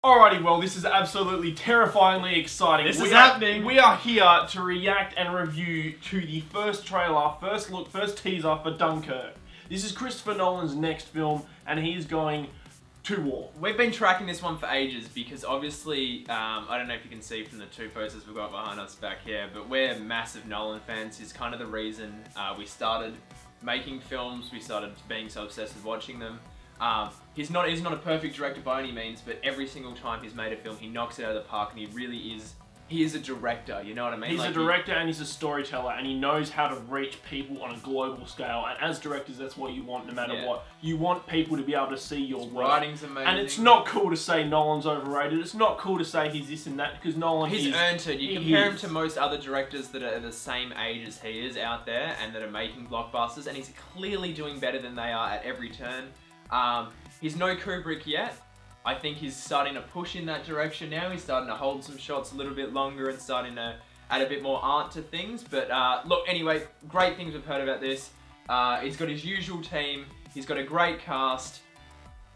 Alrighty, well, this is absolutely terrifyingly exciting. This is happening. We are here to react and review to the first trailer, first look, first teaser for Dunkirk. This is Christopher Nolan's next film, and he is going to war. We've been tracking this one for ages because obviously, I don't know if you can see from the two posters we've got behind us back here, but we're massive Nolan fans. He's kind of the reason we started making films, we started being so obsessed with watching them. He's not a perfect director by any means, but every single time he's made a film, he knocks it out of the park, and he is a director, you know what I mean? He's a director and he's a storyteller, and he knows how to reach people on a global scale, and as directors, that's what you want no matter what. You want people to be able to see your work. Writing's amazing. And it's not cool to say Nolan's overrated, it's not cool to say he's this and that, because He's earned it. You compare him to most other directors that are the same age as he is out there, and that are making blockbusters, and he's clearly doing better than they are at every turn. He's no Kubrick yet. I think he's starting to push in that direction now. He's starting to hold some shots a little bit longer and starting to add a bit more art to things. But look, anyway, great things we've heard about this. He's got his usual team. He's got a great cast.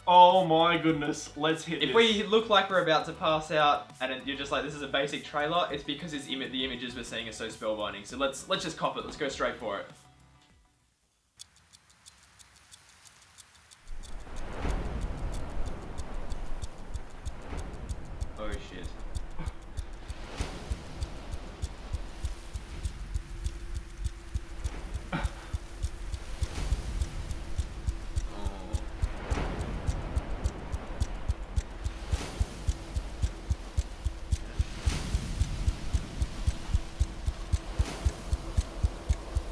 Oh my goodness, let's hit this. If we look like we're about to pass out and you're just like, this is a basic trailer, it's because the images we're seeing are so spellbinding. So let's just cop it. Let's go straight for it. Oh shit.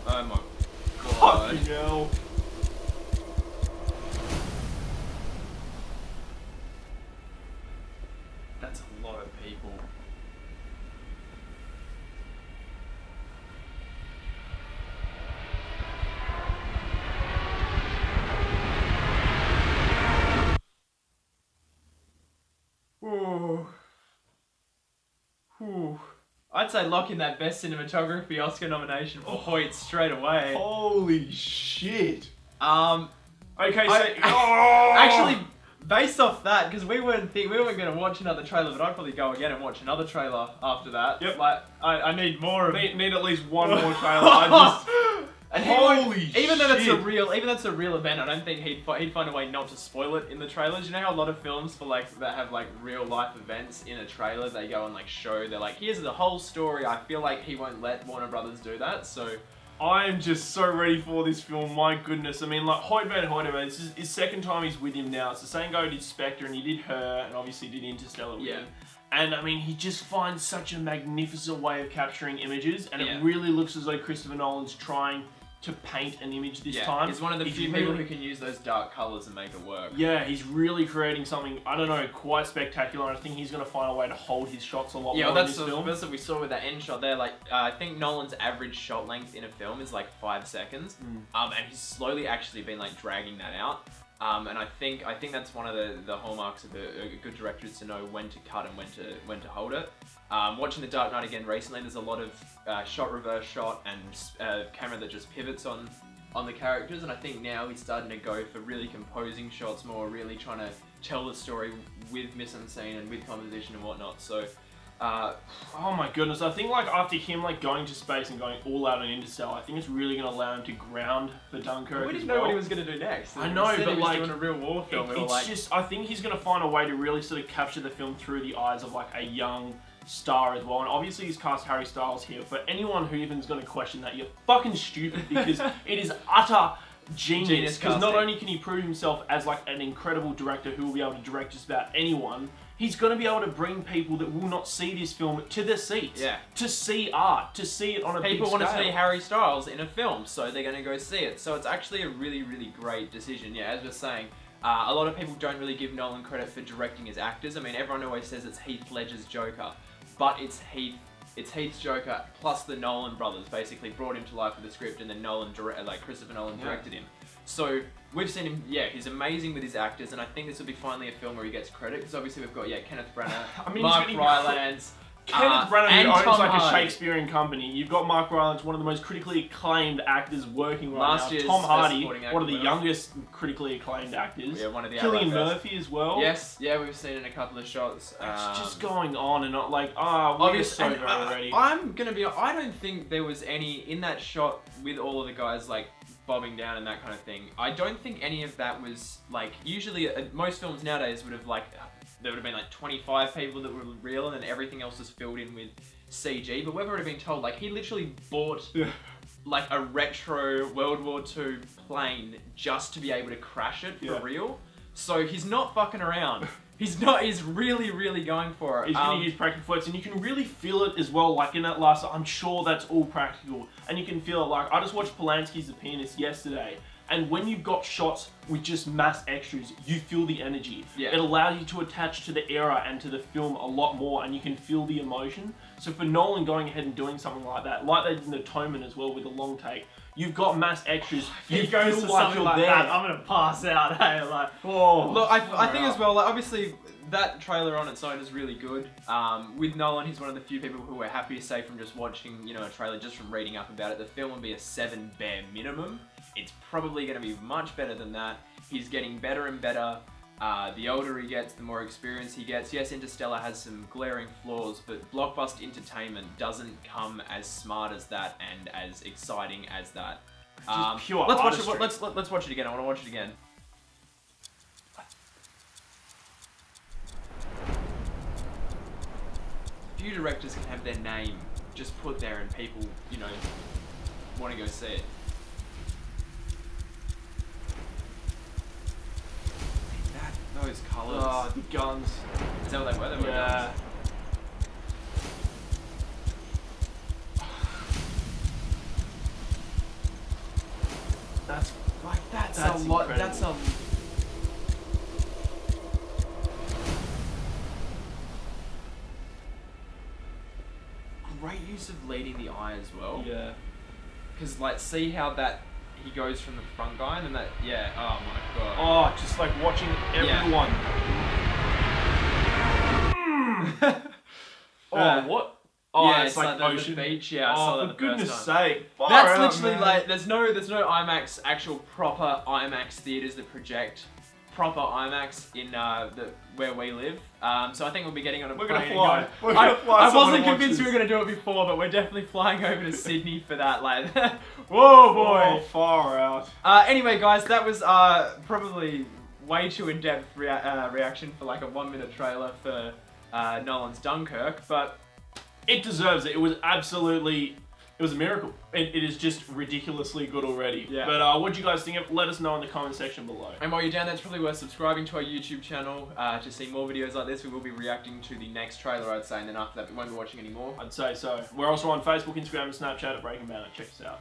Oh my god. Fucking hell. That's a lot of people. Ooh. Ooh. I'd say lock in that Best Cinematography Oscar nomination for Hoyt straight away. Holy shit. Okay, so actually, based off that, because we weren't going to watch another trailer, but I'd probably go again and watch another trailer after that. Yep. Like, I need more of need at least one more trailer. Holy shit. Even though that's a real event, I don't think he'd find a way not to spoil it in the trailers. You know how a lot of films that have like real life events in a trailer, they go and like show, they're like, here's the whole story. I feel like he won't let Warner Brothers do that, so I am just so ready for this film, my goodness. I mean, like, Hoyt, this is his second time he's with him now. It's the same guy who did Spectre, and he did Her, and obviously did Interstellar with him. And, I mean, he just finds such a magnificent way of capturing images, and it really looks as though Christopher Nolan's trying to paint an image this time. He's one of the few people who can use those dark colours and make it work. Yeah, he's really creating something, I don't know, quite spectacular, and I think he's going to find a way to hold his shots a lot more in this film. That's what we saw with that end shot there. Like, I think Nolan's average shot length in a film is like 5 seconds, and he's slowly actually been like dragging that out. And I think that's one of the hallmarks of a good director, is to know when to cut and when to hold it. Watching The Dark Knight again recently, there's a lot of shot reverse shot and camera that just pivots on the characters, and I think now he's starting to go for really composing shots more, really trying to tell the story with mise-en-scene and with composition and whatnot. So oh my goodness, I think like after him like going to space and going all out on Interstellar, I think it's really going to allow him to ground for Dunkirk. We didn't know what he was going to do next. I know, but like doing a real war film. I think he's going to find a way to really sort of capture the film through the eyes of like a young star as well, and obviously he's cast Harry Styles here. For anyone who even is going to question that, you're fucking stupid, because it is utter genius. Because not only can he prove himself as like an incredible director who will be able to direct just about anyone, he's going to be able to bring people that will not see this film to their seats. Yeah. To see art, to see it on a big scale. People want to see Harry Styles in a film, so they're going to go see it. So it's actually a really, really great decision. Yeah, as we're saying, a lot of people don't really give Nolan credit for directing his actors. I mean, everyone always says it's Heath Ledger's Joker, but it's Heath's Joker plus the Nolan brothers basically brought him to life with the script, and then Christopher Nolan directed him. So we've seen him, he's amazing with his actors, and I think this will be finally a film where he gets credit, because obviously we've got, Kenneth Branagh, Mark Rylance, Kenneth Branagh, and who owns Tom like a Hardy. Shakespearean company. You've got Mark Rylance, one of the most critically acclaimed actors working right Last now. year's Tom Best Hardy, Supporting Actor one of the winner. youngest critically acclaimed actors. Yeah, one of the Cillian outright best. Murphy as well. Yes, yeah, we've seen it in a couple of shots. It's just going on and not like, we're Obviously, so already. I'm gonna be. I don't think there was any in that shot with all of the guys like bobbing down and that kind of thing. I don't think any of that was like. Usually, most films nowadays would have like there would have been like 25 people that were real, and then everything else was filled in with CG. But we've already been told like he literally bought like a retro World War II plane just to be able to crash it for real. So he's not fucking around. He's not. He's really, really going for it. He's going to use practical effects, and you can really feel it as well. Like in that last, I'm sure that's all practical, and you can feel it. Like I just watched Polanski's The Pianist yesterday, and when you've got shots with just mass extras, you feel the energy. Yeah. It allows you to attach to the era and to the film a lot more, and you can feel the emotion. So for Nolan going ahead and doing something like that they did in The Toman as well with a long take. You've got mass extras. He goes to something like that, I'm gonna pass out. Hey, like, Oh, Look, I think as well, like, obviously, that trailer on its own is really good. With Nolan, he's one of the few people who we're happy to say from just watching, a trailer, just from reading up about it, the film will be a 7 bare minimum. It's probably going to be much better than that. He's getting better and better. The older he gets, the more experience he gets. Yes, Interstellar has some glaring flaws, but blockbuster entertainment doesn't come as smart as that and as exciting as that. Just pure let's watch artistry. it. Let's watch it again. I want to watch it again. Few directors can have their name just put there and people, want to go see it. Those colours. Oh, the guns. Is that what they were? They were guns. That's That's That's a lot. incredible. That's a. Great use of leading the eye as well. yeah. Because see how that he goes from the front guy and then that. Yeah. Oh my god. Oh, just like watching everyone. Oh, what? Oh, yeah, it's like the ocean. beach. Yeah, I saw Oh, that for the goodness first time. sake! Far That's out, literally man. like there's no IMAX, actual proper IMAX theaters that project proper IMAX in where we live. So I think we'll be getting on a We're plane. gonna fly. and We're gonna fly. I someone wasn't to convinced we watch were gonna do it before, but we're definitely flying over to Sydney for that. Like, whoa, boy. Oh, far out. Anyway, guys, that was probably way too in-depth reaction for like a 1-minute trailer for Nolan's Dunkirk, but. It deserves it. It was absolutely. It was a miracle. It is just ridiculously good already. Yeah. But what do you guys think of? Let us know in the comment section below. And while you're down there, it's probably worth subscribing to our YouTube channel to see more videos like this. We will be reacting to the next trailer, I'd say, and then after that we won't be watching any more. I'd say so. We're also on Facebook, Instagram, and Snapchat at Breaking Banter. Check us out.